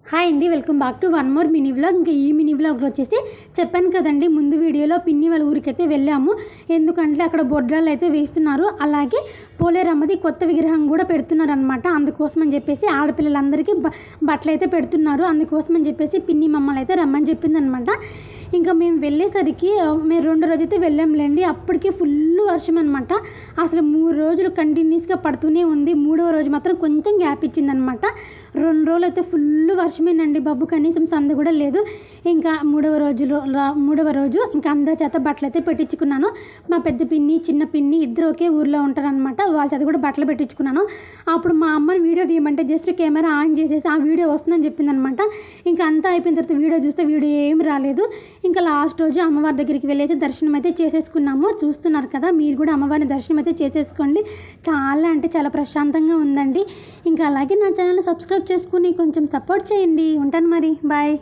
Hi అండి, welcome back to one more mini vlog. ఇంకా ఈ మినీ వ్లాగ్లో వచ్చేసి చెప్పాను కదండి, ముందు వీడియోలో పిన్ని వాళ్ళ ఊరికైతే వెళ్ళాము. ఎందుకంటే అక్కడ బొడ్రాలు అయితే వేస్తున్నారు, అలాగే పోలేరమ్మది కొత్త విగ్రహం కూడా పెడుతున్నారు అనమాట. అందుకోసం అని చెప్పేసి ఆడపిల్లలందరికీ బట్టలు అయితే పెడుతున్నారు. అందుకోసం అని చెప్పేసి పిన్ని మమ్మల్ని అయితే రమ్మని చెప్పింది అనమాట. ఇంకా మేము వెళ్ళేసరికి మేము 2 రోజైతే వెళ్ళాంలేండి. అప్పటికే ఫుల్ వర్షం అనమాట. అసలు 3 రోజులు కంటిన్యూస్గా పడుతూనే ఉంది. 3వ రోజు మాత్రం కొంచెం గ్యాప్ ఇచ్చిందనమాట. 2 రోజులు అయితే ఫుల్ వర్షమేనండి బాబు, కనీసం సందు కూడా లేదు. ఇంకా 3వ రోజు ఇంకా అందరి చేత బట్టలు అయితే పెట్టించుకున్నాను. మా పెద్ద పిన్ని చిన్న పిన్ని ఇద్దరు ఒకే ఊర్లో ఉంటారనమాట. వాళ్ళ చేత కూడా బట్టలు పెట్టించుకున్నాను. అప్పుడు మా అమ్మని వీడియో తీయమంటే జస్ట్ కెమెరా ఆన్ చేసేసి ఆ వీడియో వస్తుందని చెప్పింది అనమాట. ఇంకా అంతా అయిపోయిన తర్వాత వీడియో చూస్తే వీడియో ఏం రాలేదు. ఇంకా లాస్ట్ రోజు అమ్మవారి దగ్గరికి వెళ్ళేసి దర్శనం అయితే చేసేసుకున్నాము. చూస్తున్నారు కదా, మీరు కూడా అమ్మవారిని దర్శనం అయితే చేసేసుకోండి. చాలా అంటే చాలా ప్రశాంతంగా ఉందండి. ఇంకా అలాగే నా ఛానల్ సబ్స్క్రైబ్ చేసుకుని కొంచెం సపోర్ట్ చేయండి. ఉంటాను మరి, బాయ్.